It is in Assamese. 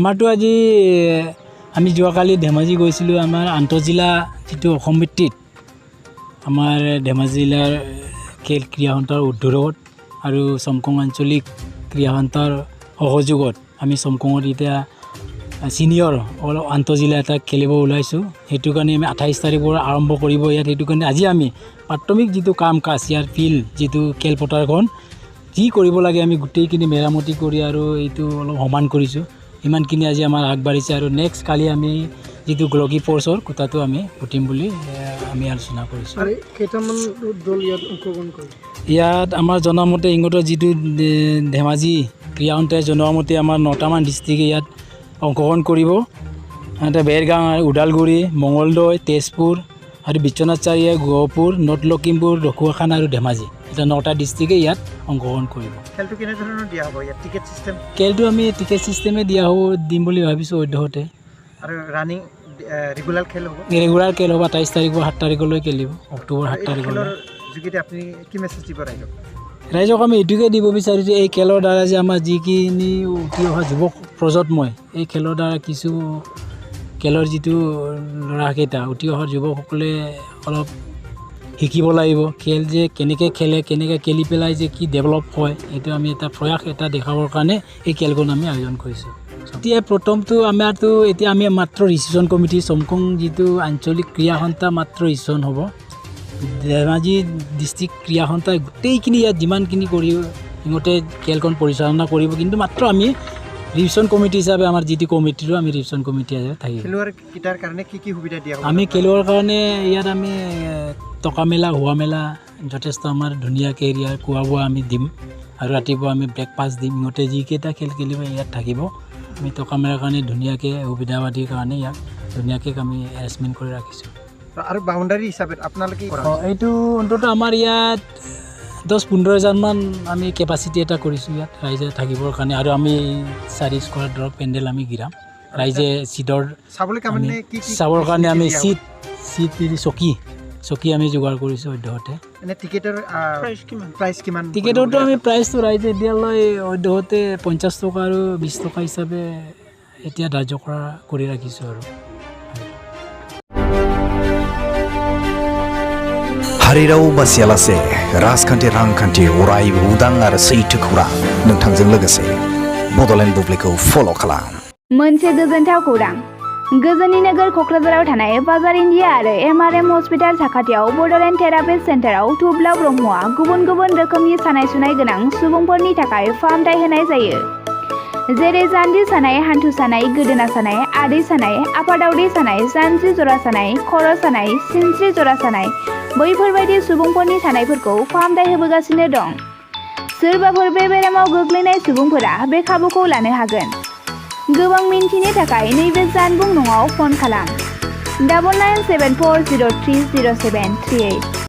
আমাৰতো আজি আমি যোৱাকালি ধেমাজি গৈছিলোঁ আমাৰ আন্তঃজিলা যিটো অসম ভিত্তিত আমাৰ ধেমাজি জিলাৰ খেল ক্ৰীড়া সন্থাৰ উদ্যোগত আৰু চমকং আঞ্চলিক ক্ৰীড়া সন্থাৰ সহযোগত আমি চমকঙত এতিয়া ছিনিয়ৰ আন্তঃজিলা এটা খেলিব ওলাইছোঁ। সেইটো কাৰণে আমি 28 তাৰিখৰ পৰা আৰম্ভ কৰিব ইয়াত। সেইটো কাৰণে আজি আমি প্ৰাথমিক যিটো কাম কাজ ইয়াৰ ফিল্ড যিটো খেলপথাৰখন যি কৰিব লাগে আমি গোটেইখিনি মেৰামতি কৰি আৰু এইটো অলপ সমান কৰিছোঁ। ইমানখিনি আজি আমাৰ আগবাঢ়িছে আৰু নেক্সট কালি আমি যিটো গ্লগী ফ'ৰ্চৰ কোটাটো আমি উঠিম বুলি আমি আলোচনা কৰিছোঁ। কেইটামান দল ইয়াত অংশগ্ৰহণ কৰে? ইয়াত আমাৰ জনামতে ইংগতৰ যিটো ধেমাজি ক্ৰীড়া সন্থাই জনোৱা মতে আমাৰ 9টামান ডিষ্ট্ৰিক্টে ইয়াত অংশগ্ৰহণ কৰিব। এটা বেৰগাঁও, ওদালগুৰি, মঙলদৈ, তেজপুৰ আৰু বিশ্বনাথ চাৰিআলি, গহপুৰ, নৰ্থ লখিমপুৰ, ঢকুৱাখানা আৰু ধেমাজি। এটা 9টা ডিষ্ট্ৰিক্টে ইয়াত অংশগ্ৰহণ কৰিব। খেলটো কেনেধৰণৰ দিয়া হ'ব ইয়াত? Ticket system? খেলটো আমি টিকেট চিষ্টেমে দিম বুলি ভাবিছোঁ অধ্যহতে। আৰু ৰানিং ৰেগুলাৰ খেল হ'ব? ৰেগুলাৰ খেল হ'ব। 28 তাৰিখৰ 7 তাৰিখলৈ খেলিব, অক্টোবৰ 7 তাৰিখলৈ। যোগেদি আপুনি কি মেছেজ দিব ৰাইজক? ৰাইজক আমি এইটোকে দিব বিচাৰিছোঁ, এই খেলৰ দ্বাৰা যে আমাৰ যিখিনি উঠি অহা যুৱ প্ৰজন্মই এই খেলৰ দ্বাৰা কিছু খেলৰ যিটো ল'ৰাকেইটা উঠি অহা যুৱকসকলে অলপ শিকিব লাগিব। খেল যে কেনেকৈ খেলে, কেনেকৈ খেলি পেলাই যে কি ডেভেলপ হয়, এইটো আমি এটা প্ৰয়াস এটা দেখাবৰ কাৰণে এই খেলখন আমি আয়োজন কৰিছোঁ। এতিয়া প্ৰথমটো এতিয়া আমি মাত্ৰ ৰিচিপশ্যন কমিটি চমকং যিটো আঞ্চলিক ক্ৰীড়া সন্থা মাত্ৰ ৰিচিপশ্যন হ'ব। ধেমাজি ডিষ্ট্ৰিক্ট ক্ৰীড়া সন্থাই গোটেইখিনি ইয়াত যিমানখিনি কৰি সিহঁতে খেলখন পৰিচালনা কৰিব, কিন্তু মাত্ৰ আমি ৰিভিশ্যন কমিটি হিচাপে আমাৰ যিটো কমিটিটো আমি ৰিভিশ্যন কমিটি হিচাপে থাকিম। খেলুৱৈকেইটাৰ কাৰণে কি সুবিধা দিয়া হ'ব? আমি খেলুৱৈৰ কাৰণে ইয়াত আমি টকা মেলা, হোৱা মেলা যথেষ্ট আমাৰ ধুনীয়াকৈ এৰিয়া খোৱা বোৱা আমি দিম আৰু ৰাতিপুৱা আমি ব্ৰেকফাষ্ট দিম। সিহঁতে যিকেইটা খেল খেলিব ইয়াত থাকিব। আমি টকা মেলাৰ কাৰণে ধুনীয়াকৈ সুবিধাবাদীৰ কাৰণে ইয়াক ধুনীয়াকৈ আমি এৰেঞ্জমেণ্ট কৰি ৰাখিছোঁ। আৰু বাউণ্ডাৰী হিচাপে আপোনালোকে এইটো অন্ততঃ আমাৰ ইয়াত 10-15,000মান আমি কেপাচিটি এটা কৰিছোঁ ইয়াত ৰাইজে থাকিবৰ কাৰণে। আৰু আমি 4 স্কোৱাৰ ধৰক পেণ্ডেল আমি গিৰাম ৰাইজে চিটৰ চাবৰ কাৰণে আমি চিট চকী আমি যোগাৰ কৰিছোঁ অধ্যহতে। টিকেটৰ প্ৰাইচ কিমান? টিকেটৰটো আমি প্ৰাইচটো ৰাইজে এতিয়ালৈ অধ্যহতে 50 টকা আৰু 20 টকা হিচাপে এতিয়া ধাৰ্য কৰি ৰাখিছোঁ। আৰু हारिराव बासियालासे राजखान्थि रांखान्थि अरायबो उदां आरो सैथो खौरां नोंथांजों लोगोसे बड'लेण्ड बुब्लिखौ फल' खालाम। मोनसे गोजोनथाव खौरां। गोजोननि नोगोर क'क्राझाराव थानाय बाजार इन्डिया आरो MRM हस्पिटाल साखाथियाव बड'लेण्ड थेरापिस्ट सेन्टाराव थुब्ला ब्रह्मआ गुबुन गुबुन रोखोमनि सानाय सुनाय गोनां सुबुंफोरनि थाखाय फाहामथाय होनाय जायो। जेरै जान्जि सानाय, हान्थु सानाय, गोदोना सानाय, आदै सानाय, आफादावदै सानाय, जानजि जरा सानाय, खर' सानाय, सिनस्रि जरा सानाय, बैफोरबायदि सुबुंफोरनि सानायफोरखौ फाहामथाय होबोगासिनो दं। सोरबाफोर बे बेरामाव गोग्लैनाय सुबुंफोरा बे खाबुखौ लानो हागोन। गोबां मिन्थिनो थाखाय नैबे जानबुं नङाव फन खालाम 9974030738।